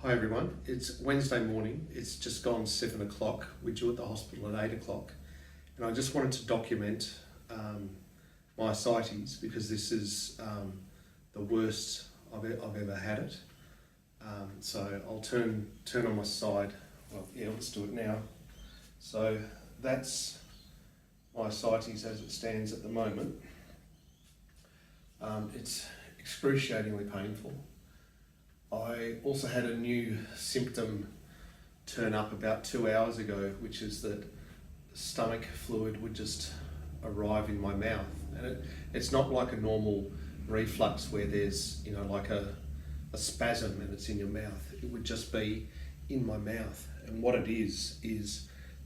Hi everyone, it's Wednesday morning, it's just gone 7 o'clock, we're due at the hospital at 8 o'clock, and I just wanted to document my ascites because this is the worst I've ever had it. So I'll turn on my side. Well, yeah, let's do it now. So that's my ascites as it stands at the moment. It's excruciatingly painful. I also had a new symptom turn up about 2 hours ago, which is that stomach fluid would just arrive in my mouth. And it's not like a normal reflux where there's, like a spasm and it's in your mouth. It would just be in my mouth. And what it is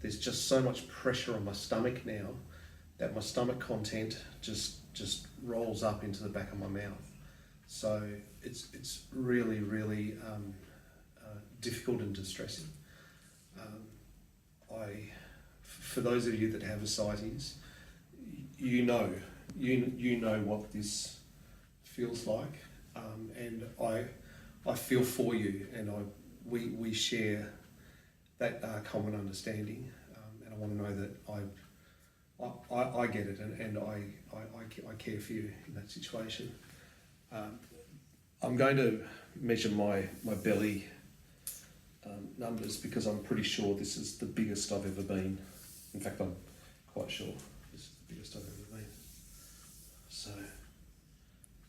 there's just so much pressure on my stomach now that my stomach content just rolls up into the back of my mouth. So it's really difficult and distressing. For those of you that have ascites, you know what this feels like, and I feel for you, and we share that common understanding, and I want to know that I get it, and I care for you in that situation. I'm going to measure my belly numbers because I'm pretty sure this is the biggest I've ever been. In fact, I'm quite sure this is the biggest I've ever been. So,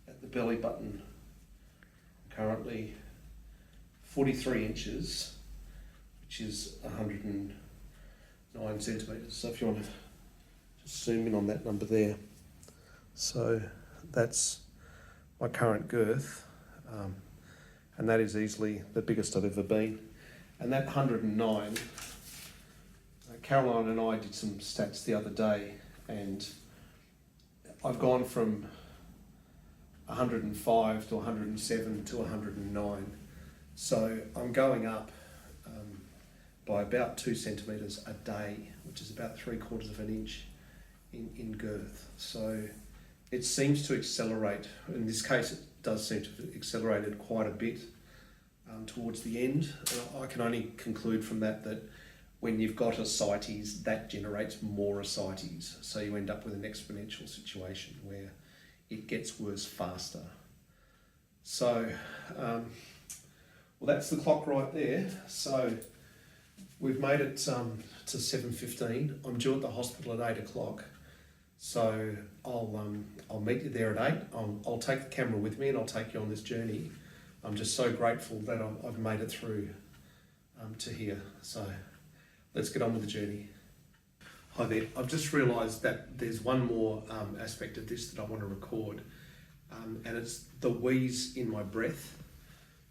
at the belly button, currently 43 inches, which is 109 centimetres. So if you want to just zoom in on that number there. So that's my current girth, and that is easily the biggest I've ever been. And that 109, Caroline and I did some stats the other day, and I've gone from 105 to 107 to 109. So I'm going up by about 2 centimetres a day, which is about 3/4 of an inch in girth. So it seems to accelerate. In this case, it does seem to have accelerated quite a bit towards the end. I can only conclude from that when you've got ascites, that generates more ascites. So you end up with an exponential situation where it gets worse faster. So, well, that's the clock right there. So we've made it to 7:15. I'm due at the hospital at 8 o'clock. So I'll meet you there at 8. I'll take the camera with me and I'll take you on this journey. I'm just so grateful that I've made it through to here. So let's get on with the journey. Hi there. I've just realised that there's one more aspect of this that I want to record, and it's the wheeze in my breath.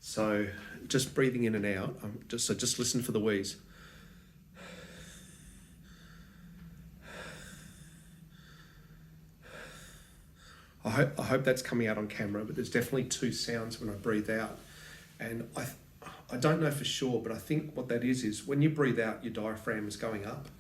So just breathing in and out. Just listen for the wheeze. I hope that's coming out on camera, but there's definitely two sounds when I breathe out. And I don't know for sure, but I think what that is when you breathe out, your diaphragm is going up.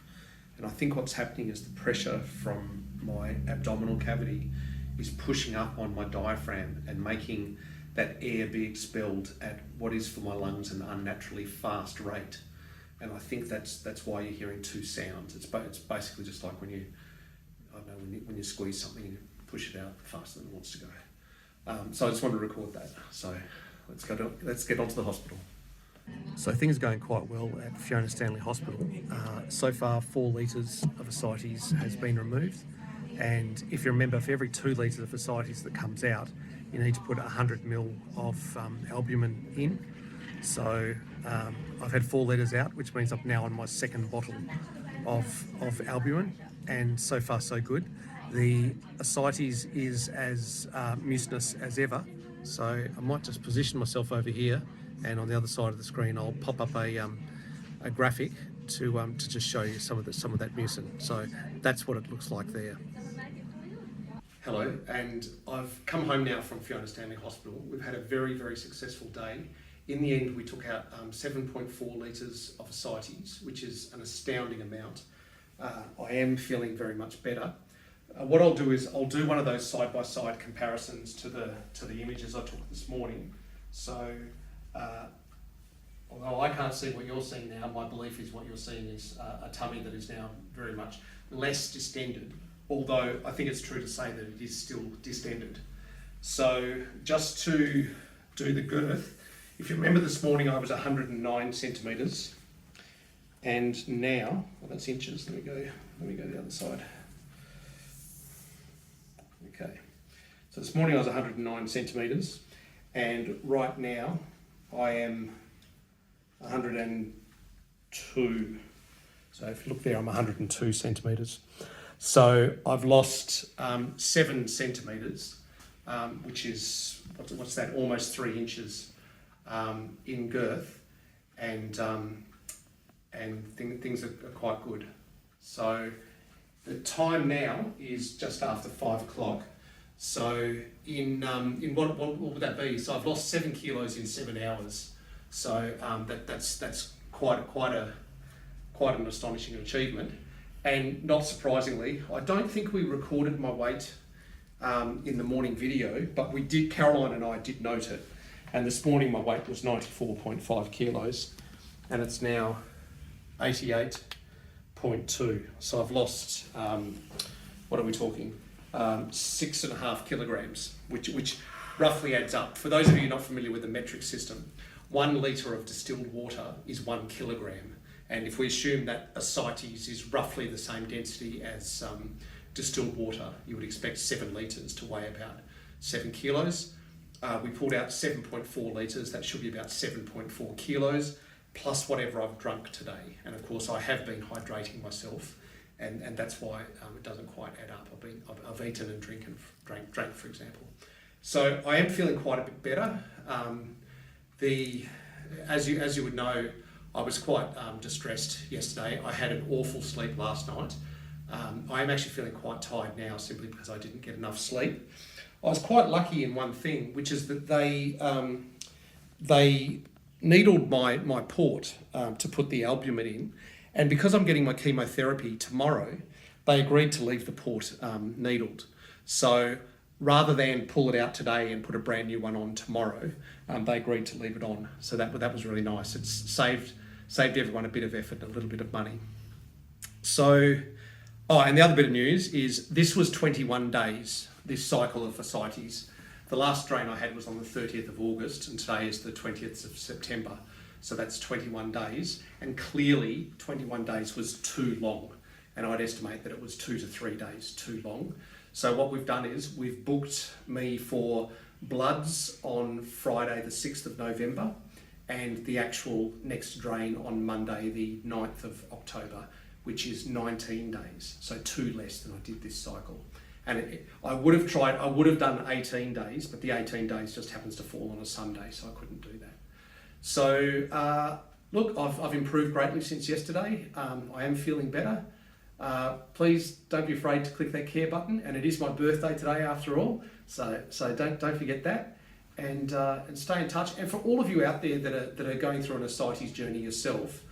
And I think what's happening is the pressure from my abdominal cavity is pushing up on my diaphragm and making that air be expelled at what is for my lungs an unnaturally fast rate. And I think that's why you're hearing two sounds. It's basically just like when you squeeze something and you push it out faster than it wants to go. So I just wanted to record that. So let's get on to the hospital. So things are going quite well at Fiona Stanley Hospital. So far 4 litres of ascites has been removed, and if you remember, for every 2 litres of ascites that comes out, you need to put 100 ml of albumin in. So I've had 4 litres out, which means I'm now on my second bottle of albumin, and so far so good. The ascites is as mucinous as ever, so I might just position myself over here, and on the other side of the screen I'll pop up a graphic to just show you some of that mucin. So that's what it looks like there. Hello, and I've come home now from Fiona Stanley Hospital. We've had a very successful day. In the end, we took out 7.4 litres of ascites, which is an astounding amount. I am feeling very much better. What I'll do is I'll do one of those side-by-side comparisons to the images I took this morning. So can't see what you're seeing now, my belief is what you're seeing is a tummy that is now very much less distended, although I think it's true to say that it is still distended. So just to do the girth, if you remember this morning I was 109 centimetres, and now, well that's inches, let me go the other side. Okay, so this morning I was 109 centimetres, and right now I am 102. So if you look there, I'm 102 centimetres. So I've lost 7 centimetres, which is, what's that, almost 3 inches in girth, and things are quite good. So the time now is just after 5 o'clock. So in what would that be? So I've lost 7 kilos in 7 hours. So that's quite an astonishing achievement. And not surprisingly, I don't think we recorded my weight in the morning video, but we did. Caroline and I did note it. And this morning my weight was 94.5 kilos, and it's now 88.2. So I've lost, what are we talking? 6.5 kilograms, which roughly adds up. For those of you not familiar with the metric system, 1 litre of distilled water is 1 kilogram. And if we assume that Ascites is roughly the same density as distilled water, you would expect 7 litres to weigh about 7 kilos. We pulled out 7.4 litres, that should be about 7.4 kilos, plus whatever I've drunk today. And of course I have been hydrating myself, and that's why it doesn't quite add up. I've eaten and drank, for example. So I am feeling quite a bit better. As you would know, I was quite distressed yesterday. I had an awful sleep last night. I am actually feeling quite tired now simply because I didn't get enough sleep. I was quite lucky in one thing, which is that they needled my port to put the albumin in, and because I'm getting my chemotherapy tomorrow, they agreed to leave the port needled. So rather than pull it out today and put a brand new one on tomorrow, they agreed to leave it on. So that was really nice. It's saved everyone a bit of effort and a little bit of money. So, and the other bit of news is this was 21 days, this cycle of Ascites. The last strain I had was on the 30th of August, and today is the 20th of September. So that's 21 days, and clearly 21 days was too long, and I'd estimate that it was 2 to 3 days too long. So what we've done is we've booked me for bloods on Friday the 6th of November, and the actual next drain on Monday the 9th of October, which is 19 days, so 2 less than I did this cycle. And I would have done 18 days, but the 18 days just happens to fall on a Sunday, so I couldn't do that. So look, I've improved greatly since yesterday. I am feeling better. Please don't be afraid to click that care button, and it is my birthday today after all, so don't forget that, and stay in touch. And for all of you out there that are going through an ascites journey yourself,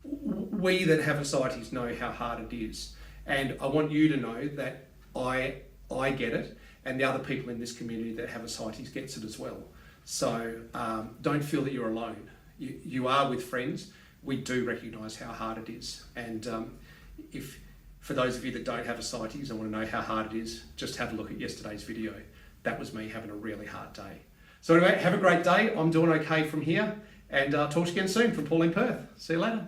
we that have ascites know how hard it is, and I want you to know that I get it, and the other people in this community that have ascites gets it as well. So don't feel that you're alone. You are with friends. We do recognise how hard it is, and if for those of you that don't have ascites and want to know how hard it is, just have a look at yesterday's video. That was me having a really hard day. So anyway, have a great day. I'm doing okay from here, and talk to you again soon from Paul in Perth. See you later.